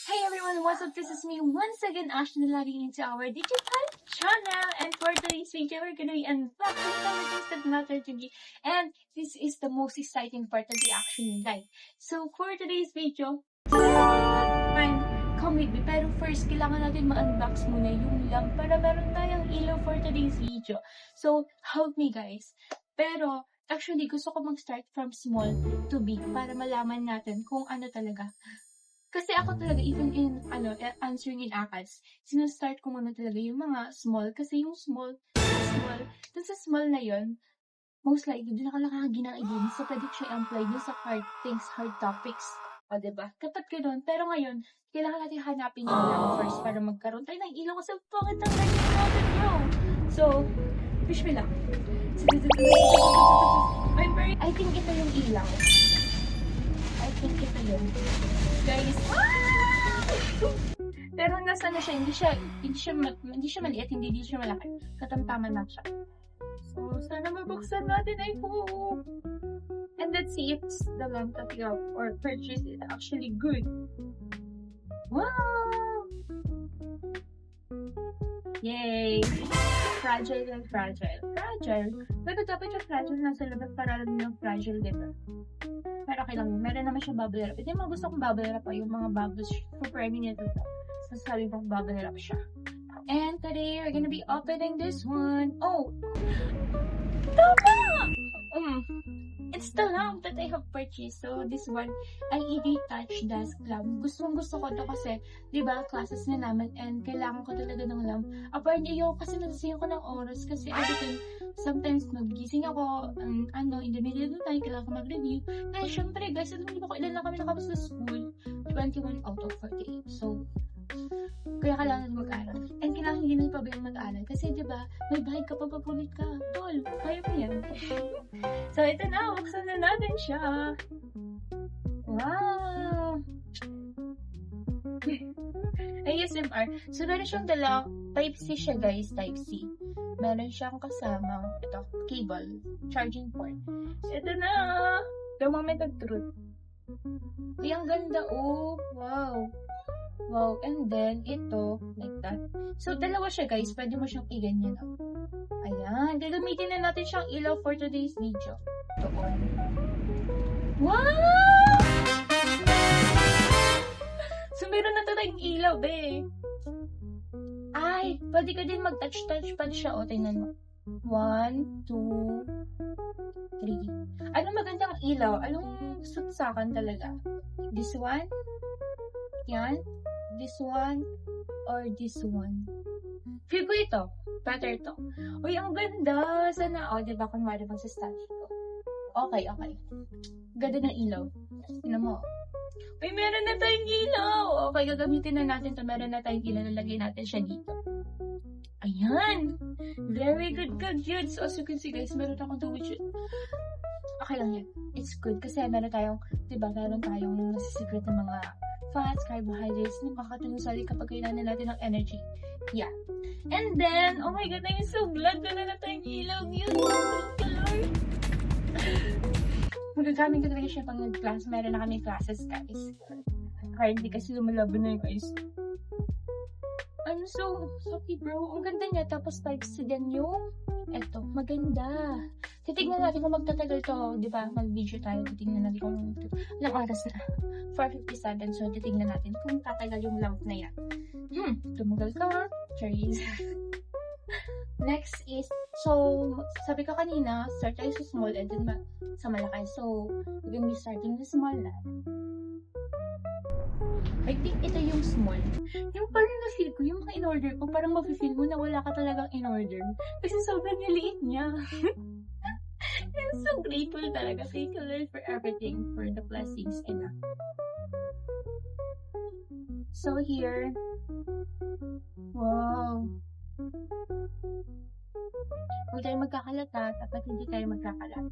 Hey everyone, what's up? This is me once again, Ashton, logging into our digital channel. And for today's video, we're gonna be unboxing some things that matter to me. And this is the most exciting part of the action guide. So for today's video, fine, come with me. Pero first, kailangan natin ma-unbox muna yung lamp para meron tayong ilaw for today's video. So help me guys. Pero actually, gusto ko mag-start from small to big para malaman natin kung ano talaga. Kasi ako talaga, even in, answering in ACADS, sinastart ko muna talaga yung mga small. Kasi yung small, dun sa small na yon, most likely, dun nakalakagi ng idea. So, pwede ko siya i-apply dun sa hard things, hard topics. O, diba? Kapag gano'n. Pero ngayon, kailangan natin hanapin yung ilaw first para magkaroon tayo ng ilaw kasi bakit ang ganyan natin yun? So, wish me luck. I think ito yung ilaw. I think ito yun. Guys, pero nasa na siya, hindi siya maliit, hindi siya malaki. Katamtaman na siya. So, sana mabuksan natin, I hope. And let's see if the lamp that you have or purchase is actually good. Wow! Yay! Fragile and fragile. Fragile? Pero dapat yung fragile nasa labas para alam yung fragile, diba? Pero okay lang, meron naman siya bubble wrap. Ito yung mga gusto kong bubble wrap yung mga bubbles. Super minute ito. Sasabi kong bubble wrap siya. And today, we're gonna be opening this one. Oh! Tama! It's the lamp that I have purchased. So, this one, LED touch desk lamp. Gusto ko to kasi, di ba, classes na namin and kailangan ko talaga ng lamp. Apparently, ayoko kasi nasasayang ko ng oras kasi everything, sometimes magising ako, in the middle of the time, kailangan ko mag-review. Kaya syempre, guys, alam niyo ba kung ilan na kami nakapos sa school? 21 out of 48. So, kaya kailangan mag-aral. And kailangan hindi na pa ba yung mag-aral? Kasi, di ba, may bayad ka pa papulit ka. Tol, kaya mo yan. So, ito na. Buksan na natin siya. Wow! ASMR. So, meron siyang Type-C siya, guys. Type-C. Meron siyang kasama, ito, cable, charging port. Ito na! The moment of truth. Ay, ang ganda, oh! Wow! Wow, and then, ito, like that. So, dalawa siya, guys. Pwede mo siyang i-ganyan, oh. Ayan. Gagamitin na natin siyang ilaw for today's video. Ito, on. Wow! So, meron na tayong ilaw, be. Ay, pwede ka din mag-touch pa siya, oh. Tingnan mo. 1, 2, 3. Ano magandang ilaw? Anong sutsakan talaga? This one? Yan? This one? Or this one? Feel ko ito. Better to. Uy, ang ganda! Sana, diba, kunwari bang sa study ko. Okay. Ganda ng ilaw. Tignan mo. Uy, meron na tayong ilaw! Okay, gagamitin na natin to. Meron na tayong ilaw. Lalagay natin siya dito. Ayan! Very good. So, as you can see, guys, meron akong widget. Okay lang yan. It's good. Kasi meron tayong nasisecret ng mga fats, carbohydrates, na makakatulong sa atin kapag kailangan natin ng energy. Yeah. And then, oh my God, I'm so glad na tayong ilaw yun. Thank you, Lord. Magagamit ko talaga siya pang nag-class. Meron na kami classes, guys. Currently, kasi lumalaban na yun, guys. I'm so happy, bro. Ang ganda niya. Tapos, Type-C din yung eto, maganda. Titignan natin kung magtatagal to. Di ba? Mag-video tayo. Titignan natin kung ilang oras na. 4:57. So, titignan natin kung tatagal yung lamp na yan. Tumagal ka. Cherries. Next is, so, sabi ko kanina, start tayo sa small and then sa malaki. So, we're gonna be starting the small na. I think ito yung small. Yung parang na-feel ko, yung mga in-order ko, parang mafe-feel mo na wala ka talagang in-order. Kasi sobrang niliit niya. I'm so grateful talaga. Thank you, Lord, for everything, for the blessings. And so here, wow. Huwag tayo magkakalat ha. Dapat hindi tayo magkakalat.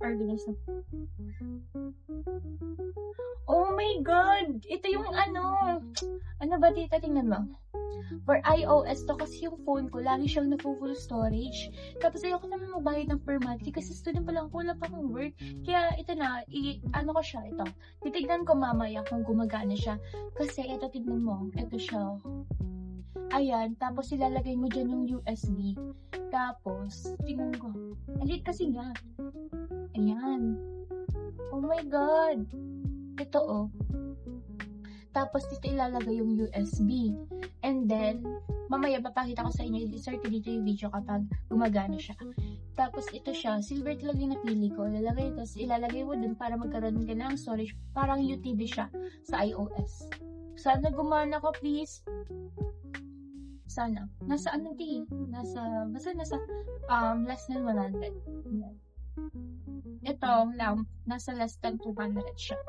Organism. Oh my God! Ito yung ano ba dito? Tingnan mo. For iOS to kasi yung phone ko, lagi siyang na-full storage. Tapos ayoko naman magbayad ng per monthly kasi student pa lang ako, wala pa akong work. Kaya ito na, ano ko siya, ito. Titignan ko mamaya kung gumagana siya. Kasi ito, tignan mo, ito siya. Ayan, tapos ilalagay mo dyan yung USB. Tapos, tingnan ko. Alit kasi nga. Ayan. Oh my God. Ito oh. Tapos dito ilalagay yung USB. And then, mamaya papakita ko sa inyo, i-insert ko dito yung video kapag gumagana siya. Tapos ito siya, silver talaga yung napili ko. Ilalagay mo dun para magkaroon ka ng storage. Parang UTV siya sa iOS. Sana gumana ka, please. Sana. Nasa ano din? Basta nasa less than 100. Ito lang, nasa less than 200 siya.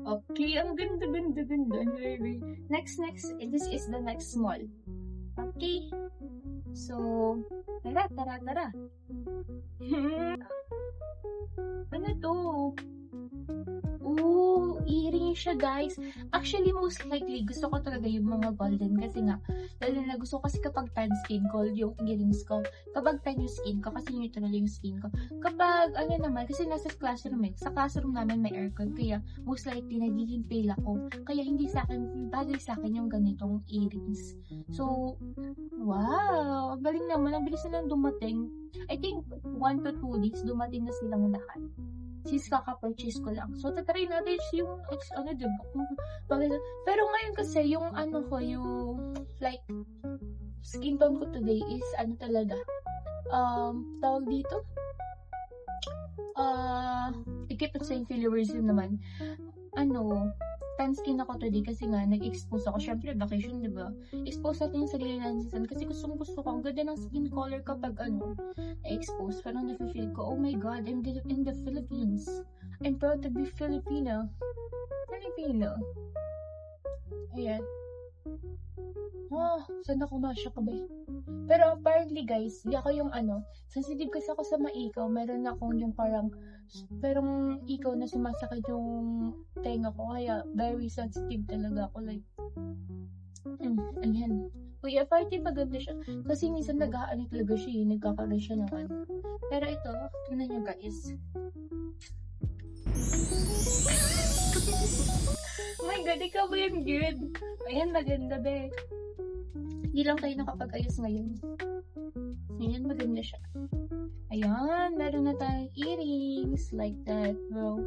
Okay, ang ganda. Next, this is the next small. Okay. So, tara. Ano to? Ooh, earring siya, guys. Actually, most likely, gusto ko talaga yung mga golden kasi nga, lalo na gusto ko kasi kapag tan skin gold yung earrings ko. Kapag tan yung skin ko, kasi neutral yung skin ko. Kapag, ano naman, kasi nasa classroom sa classroom namin may aircon, kaya most likely nagiging pale ako. Kaya hindi sa akin, bagay sa akin yung ganitong earrings. So, wow, ang galing naman, ang bilis na lang dumating. I think 1 to 2 days dumating na silang lahat. Since kaka-purchase ko lang. So, tatry natin yung, diba? Pero ngayon kasi, yung like, skin tone ko today is, talaga, tawag dito? I keep on saying filirism naman. Tan skin ako today kasi nga, nag-expose ako. Syempre, vacation, diba? Expose natin yung sarili natin kasi gusto ko. Ang ganda ng skin color kapag, na-expose. Parang nafe-feel ko, oh my God, I'm in the Philippines. I'm proud to be Filipino. Ayan. Saan ako masya ka ba? Pero apparently guys, di ako yung sensitive kasi ako sa maikaw. Meron akong yung parang ikaw na sumasakit yung tenga ko. Kaya very sensitive talaga ako. Like, ayan. Kuya, party maganda siya. Kasi minsan nag-aano talaga siya, nagkakaroon siya ng Pero ito, tingnan nyo guys. Oh my God, ikaw ba yung good? Ayan, maganda be. Hindi lang tayo nakapag-ayos ngayon. Ayan, maganda siya. Ayan, meron na tayong earrings like that, bro.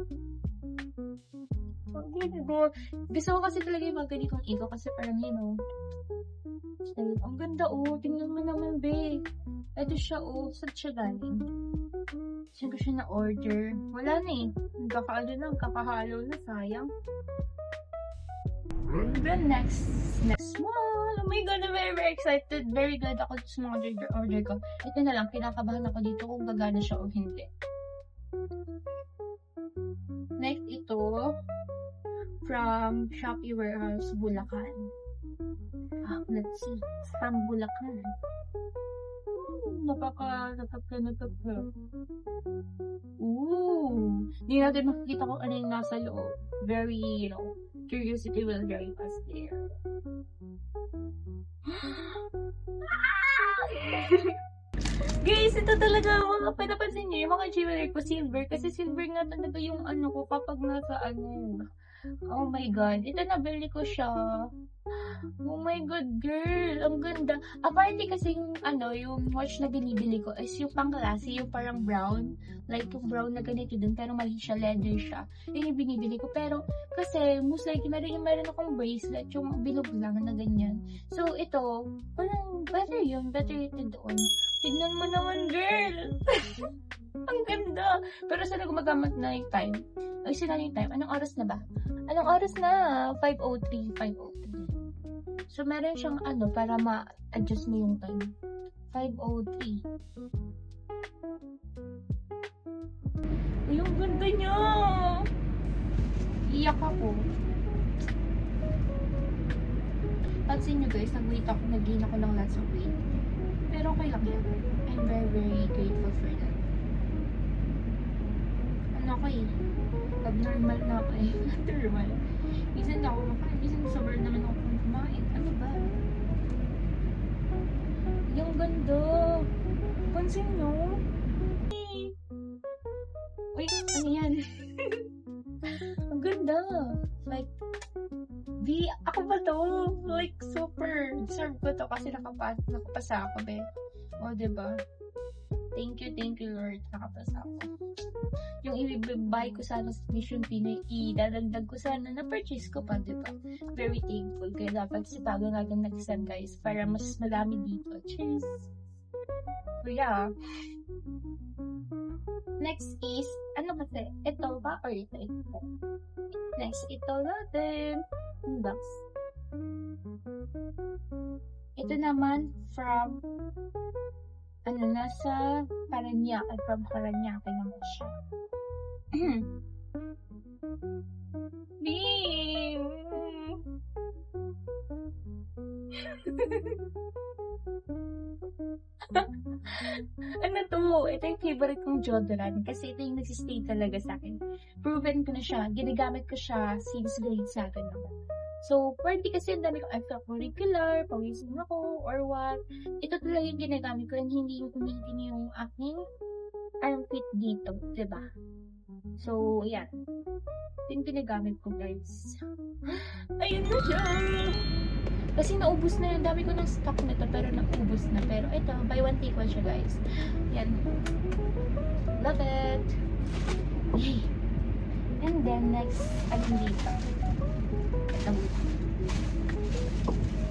Gusto ko kasi talaga yung mga ganitong ikaw kasi parang ang ganda tingnan mo naman be. Ito siya saan siya galing? Saan ko siya na-order? Wala na kakahalo na, sayang. The next one. Oh my God, I'm very excited. Very glad ako sa mga order ko. Ito na lang, kinakabahan ako dito kung gagana siya o hindi. Next, ito from Shopee Warehouse, Bulacan. Let's see. From Bulacan. Nakaka. Ooh. Hindi natin makikita kung ano yung nasa loob. Very, curiosity will drive us there. Guys, ito talaga mga pinapansin niyo yung mga jewelry ko silver kasi silver nga talaga yung ko kapag nasa oh my God, ito nabili ko siya. Oh my God, girl, ang ganda. Apparently kasi yung yung watch na binibili ko is yung pang-classy, yung parang brown. Like yung brown na ganito din, pero mali siya, leather siya. Yun yung binibili ko. Pero kasi most likely meron akong bracelet, yung bilog lang na ganyan. So ito, parang better ito doon. Tignan mo naman, girl. Ang ganda. Pero sana gumagamit na yung time. Ay, sila yung time. Anong oras na ba? Anong oras na? 5:03. So, meron siyang para ma-adjust mo yung time. 5:03. Uy, ang ganda niya! Iyak ako. Pansin nyo guys, nag-gain ako ng lots of weight. Pero okay lang yan. I'm very, very grateful for that. Abnormal na ako Normal. Minsan ako makain, minsan sobrang naman ako kumain. Ano ba? Pansin nyo? Uy, ano yan? Ang ganda. Like, ako ba to? Like, super. Deserve ko to kasi nakapasa ako, be. O, diba? Thank you, Lord. Nakapasa ako. Yung i-buy ko sana sa Mission Pinoy, idadagdag ko sana na purchase ko pa, diba? Very thankful. Kaya dapat sitago natin next time, guys, para mas madami dito. Cheers! So, yeah. Next is, ano kasi? Ito ba? Or ito? Next, ito natin. Box. Ito naman from nasa Paranaque. From Paranaque naman siya. Beam! Ano to? Ito yung favorite kong deodorant kasi ito yung nagsistay talaga sa akin. Proven ko na siya. Ginagamit ko siya since grade 7 naman. So, pwede kasi ang dami kong extracurricular, pawisin ako, or what. Ito talaga yung ginagamit ko and hindi yung umitin yung aking armpit dito, diba? So, yan. Ito yung ginagamit ko, guys. Ayun na siya! Kasi naubos na yun. Dami ko ng stock nito pero naubos na. Pero ito, buy one take one siya, guys. Yan. Love it! Yay! And then, next, alin dito? Ito.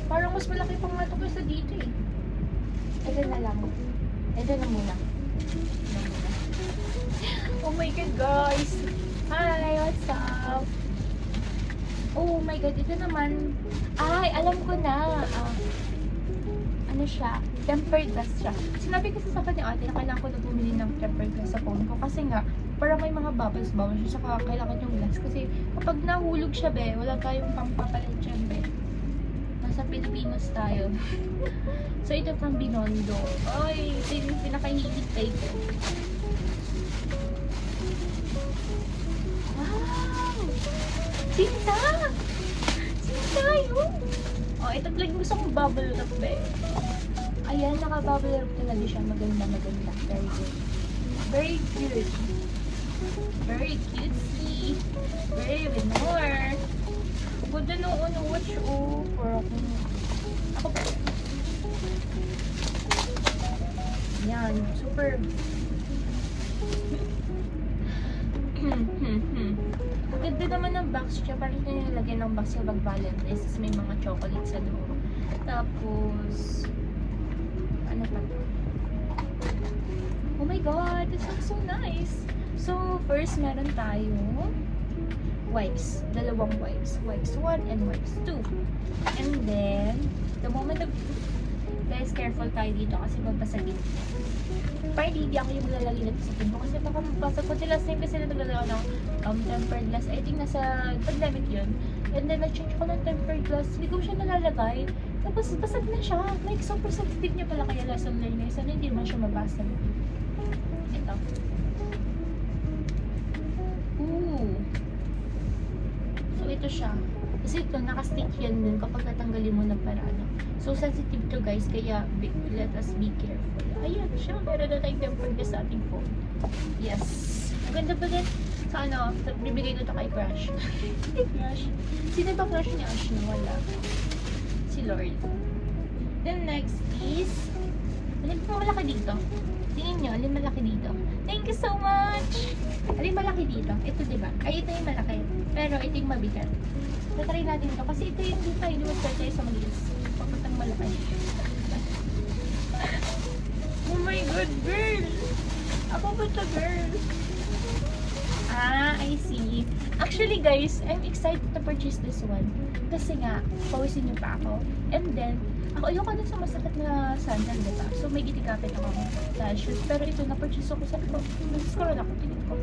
Parang mas malaki pang nga ito kaysa dito eh. Ito na lang. Ito na muna. Oh my God, guys! Hi! What's up? Oh my God, ito naman. Ay, alam ko na. Ano siya? Tempered glass siya. Sinabi kasi sa kanya ate na kailangan ko na bumili ng tempered glass sa phone ko. Kasi nga, parang may mga bubbles siya. Saka kailangan yung glass. Kasi kapag nahulog siya, be, wala tayong pampapalit dyan, be. Nasa Pilipinas tayo. So, ito from Binondo. Ay, ito yung pinakahilig tayo ko. Wow! Sinta! Sinta yun! Oh, ito talagang gusto kong bubble wrap, be. Ayan, naka-bubble wrap talaga siya. Maganda. Very good. Very cute. Very cutesy. Very with more. Ganda nung watch, oh. For ako pa. Yan, super. Ganda naman ng box siya. Parang ito yung nilagay ng box sa pag-valentine's. Tapos may mga chocolates sa loob. Tapos, ano pa to? Oh my God! This looks so nice! So, first, meron tayo wipes. Dalawang wipes. Wipes 1 and wipes 2. And then, the moment of... Guys, careful tayo dito kasi magbasagin. Parang hindi ako yung lalagay na sa pinto kasi baka magbasag ko. Last time kasi naglalagay ako ng tempered glass. I think nasa pandemic yun. And then, nag-change ko ng tempered glass. Hindi ko siya nalalagay. Tapos, basag na siya. Like, super sensitive niya pala kaya lesson learning. Sana hindi naman siya mabasag. Ito. Ooh. So, ito siya. Kasi ito, naka-stick yan din kapag natanggalin mo ng parano. So, sensitive to guys, kaya let us be careful. Ayan siya, meron na tayong tempered glass sa ating phone. Yes. Ang ganda ba din? Sa ano, bibigay ko ito kay Crush. Crush. Sino ba crush ni Ash na? Wala. Si Lord. Then next is, alin pa malaki dito? Tingin nyo, alin malaki dito? Thank you so much! Alin malaki dito? Ito diba? Ay, ito yung malaki. Pero ito yung mabigat. Tatry natin ito. Kasi ito yung dito. Hindi mo tayo sa mag-iis. Papuntang malaki. Oh my God, girl! Ako ba ito, girl? I see. Actually, guys, I'm excited to purchase this one. Kasi nga, pawisin niyo pa ako. And then, ayoko na sa masakit na sandal, diba? So, may gitikapit ako sa shoes. Pero ito, na-purchase ako. Sabi ko, nag-scroll ako. Tingin ko.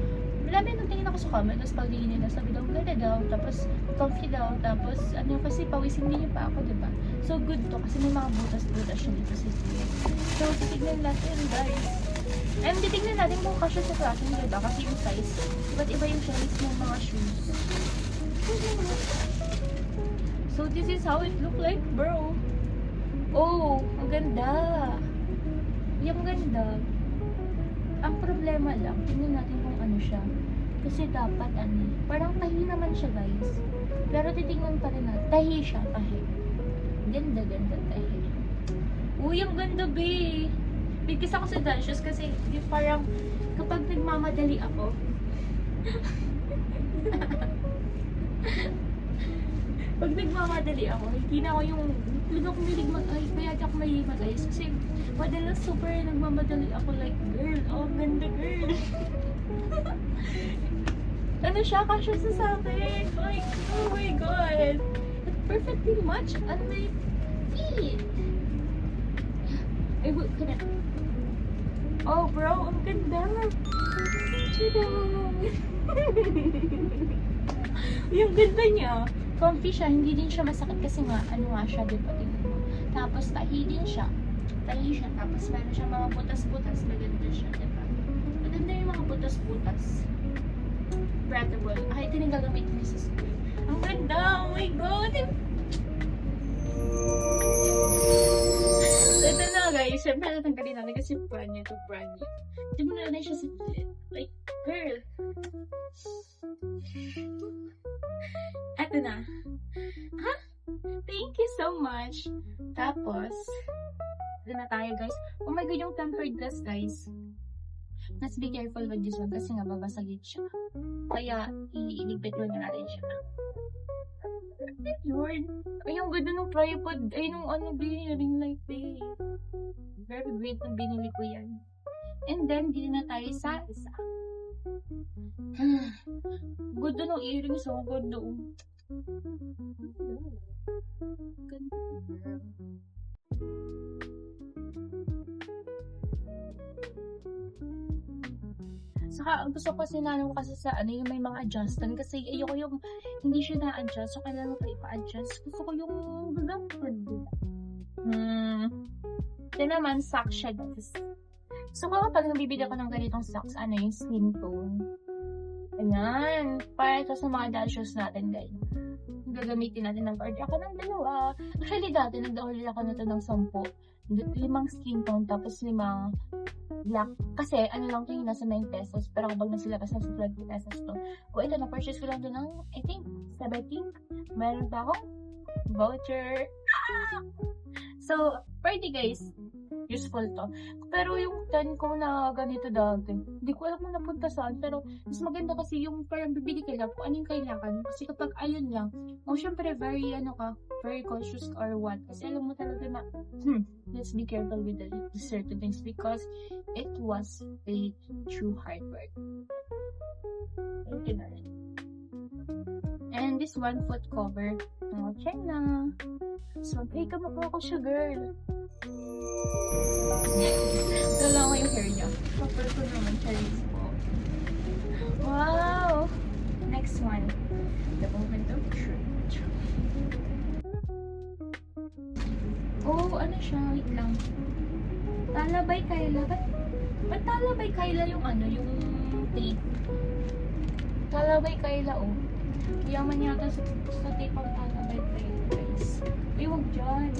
Marami nang tingin ako sa comment. Tapos pagtingin nila, sabi daw, ganda daw. Tapos, comfy daw. Tapos, ano, kasi pawisin din niyo pa ako, diba? So, good to. Kasi may mga butas-butas siya dito sa sleeve. So, titignan natin, guys. Titignan natin kung kasya sa atin, diba? Kasi yung size. Iba't iba yung size ng mga shoes. So, this is how it look like, bro. Oh, ang ganda. Yung ganda. Ang problema lang, tingnan natin kung ano siya. Kasi dapat parang tahi naman siya guys. Pero titingnan pa rin natin. Tahi siya, tahi. Ganda, ganda tahi. Uy, ang ganda be. Bigkis ako sa Dancious kasi parang kapag nagmamadali ako, pag nagmamadali ako, hindi na ako yung talaga ako mahilig mag-ayos. Kaya di ako mahilig mag-ayos kasi madalas super nagmamadali ako like, girl, oh, ganda girl. Ano siya, kasya sa akin. Like, oh my god. It perfectly match on my feet. I would connect. Oh bro, ang ganda. Yung ganda niya. Comfy siya, hindi din siya masakit kasi nga, ano nga siya, di ba? Tingnan mo. Tapos tahi din siya. Tahi siya, tapos meron siya mga butas-butas. Maganda siya, di ba? Maganda yung mga butas-butas. Breathable. Ito yung gagamitin niya sa school. Ang ganda! Oh my god! So, ito na guys. Siyempre natanggalin natin kasi brand new to brand new. Hindi mo na siya sa like, girl. Ito na. Ha? Thank you so much. Tapos, ito na tayo guys. Oh my god, yung tempered glass guys. Let's be careful with this one kasi nga babasagin siya. Kaya, iligpit mo na natin siya. Lord. Ay, ang ganda ng tripod. Ay, nung ring light eh. Very great na binili ko yan. And then, dito na tayo sa isa. Ganda ng earrings. Oh, ganda. Ganda. Saka, gusto ko kasi ko kasi sa yung may mga adjustment kasi ayoko yung hindi siya na-adjust so kailangan ko ipa-adjust. Gusto ko yung gagawin. Ito naman, socks siya guys. So, kapag nabibili ako ng ganitong socks, yung skin tone. Ayan. Para ito sa mga dad shoes natin guys. Gagamitin natin ng order ako ng dalawa. Actually, dati nag-order ako nito ng 10. 5 skin tone, tapos 5 black. Kasi, lang ito yung nasa 9 pesos. Pero kapag nasilabas na sa 20 pesos to. O, ito, na-purchase ko lang ito ng, I think, 17. Meron pa akong voucher. So, pretty guys. Useful to. Pero yung 10 ko na ganito dati, hindi ko alam kung napunta saan. Pero, mas maganda kasi yung parang bibili ka lang kung ano yung kailangan. Kasi kapag ayun lang, syempre very, very cautious or what. Kasi alam mo talaga na, let's be careful with the certain things because it was paid through hard work. Thank you na rin. And this 1 foot cover. Check na. So, hey, kamukha ko siya, girl. Dala ko yung hair niya. Proper ko naman, Charisse po. Wow! Next one. The moment of truth. Oh, ano siya? Wait lang. Talabay Kyla. Ba't Talabay Kyla yung yung tape? Talabay Kyla, oh. Yaman yata sa tape ang Talabay Kyla, guys. Ay, huwag dyan.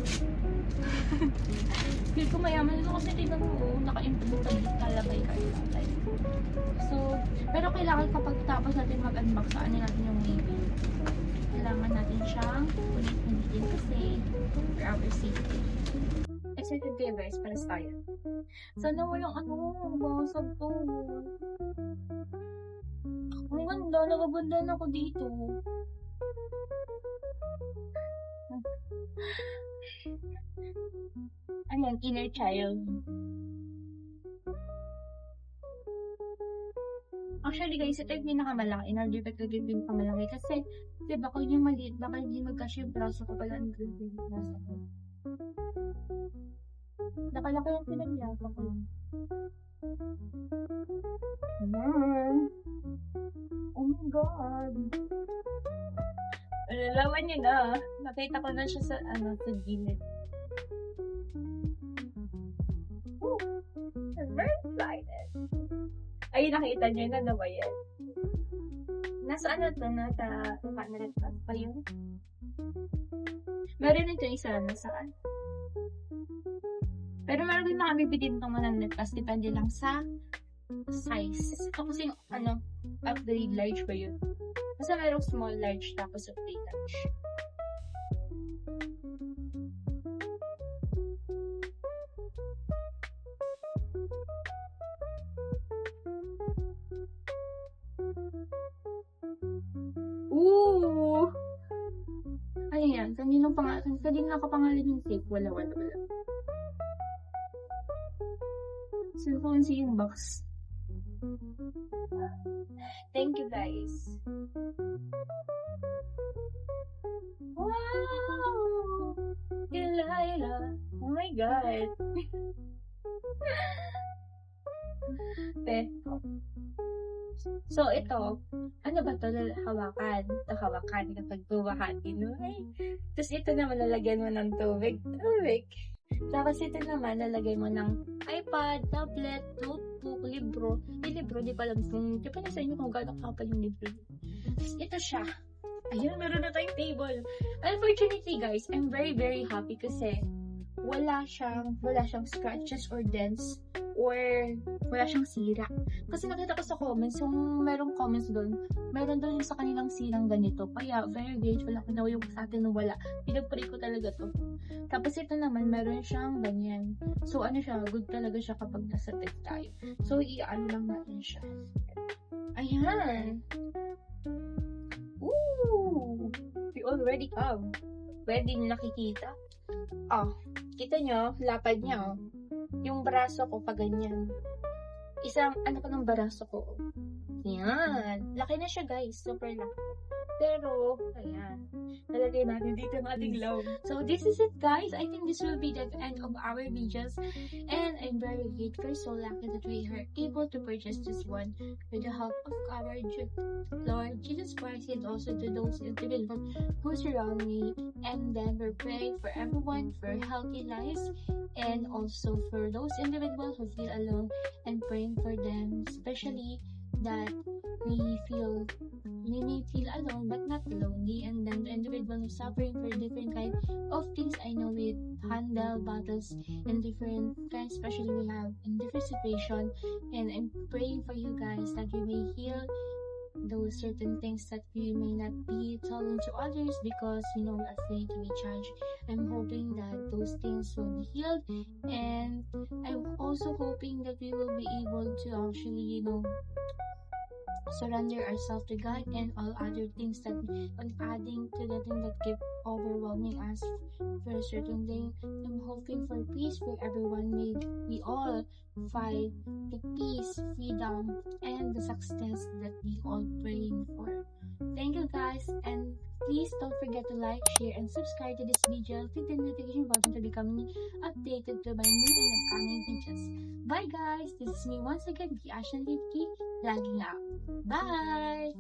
Feel ko mayaman ito kasi tignan mo, naka-improve Talabay Kyla. So, pero kailangan kapag tapos natin mag-unbox sa natin yung baby. Kailangan natin siyang ulit-ulitin kasi for our safety. Excited kayo guys, para tayo. Sana walang basag to. Ang ganda, nagabanda na ako dito. Ayan, inner child. Actually guys, ito yung pinakamalaki. In-order ko ito yung pinakamalaki. Kasi, diba kung yung maliit, baka hindi magkasya yung braso ko pala ang ganda yung braso ko. Nakalaki yung pinagyapa ko. Oh my god. Nalaman niyo na. Nakita ko na siya sa, sa gilid. I'm very excited. Ay, nakita niyo na ba yan? Nasa nasa camera pa yun. Meron ito isa nasaan. Pero meron din nakabibigyan itong mananit kasi depende lang sa size. Ito kasi yung, upgrade large ba yun? Basta merong small, large, tapos upgrade large. Ooh! Ano yan? Kanino nakapangalan yung tape? Wala. Cellphone yung box. Thank you, guys. Wow! Delilah! Oh my God! So, ito, ano ba to? Hawakan. Ito, hawakan kapag bumahati, no? Tapos ito naman, lalagyan mo ng tubig. Tapos ito naman, lalagay mo ng iPad, tablet, notebook, libro. Yung libro, di pa alam kung, di pa nasa inyo kung gano'ng kapal yung libro. Tapos ito siya. Ayun, meron na tayong table. Unfortunately, guys, I'm very, very happy kasi wala siyang scratches or dents or wala siyang sira. Kasi nakita ko sa comments, yung merong comments doon, meron doon yung sa kanilang sirang ganito. Kaya, very grateful ako na yung sa atin na wala. Pinag-pray ko talaga to. Tapos ito naman, meron siyang ganyan. So, siya, good talaga siya kapag nasa tech tayo. So, i-ano lang natin siya. Ayan! Ooh! We already have. Pwede nyo nakikita. Kita nyo, lapad niya, yung braso ko pa ganyan. Isang, pa ng braso ko. Yan. Laki na siya, guys. Super laki. Pero, ayan. Nalagay natin dito ang ating love. So, this is it, guys. I think this will be the end of our videos. And I'm very grateful, so lucky that we are able to purchase this one with the help of our Lord Jesus Christ and also to those individuals who surround me. And then we're praying for everyone for healthy lives and also for those individuals who feel alone and praying for them, especially that we may feel alone but not lonely, and then the individual who's suffering for different kind of things. I know we handle battles in different kinds, especially we have in different situation, and I'm praying for you guys that you may heal those certain things that we may not be telling to others because we're afraid to be judged. I'm hoping that those things will be healed, and I'm also hoping that we will be able to actually surrender ourselves to God and all other things that on adding to the thing that keep overwhelming us for a certain thing. I'm hoping for peace for everyone. May we all find the peace, freedom, and the success that we all praying for. Thank you, guys, and please don't forget to like, share, and subscribe to this video. Click the notification button to become updated to my new and upcoming videos. Bye, guys. This is me once again, the Ashan Livki, logging out. Bye.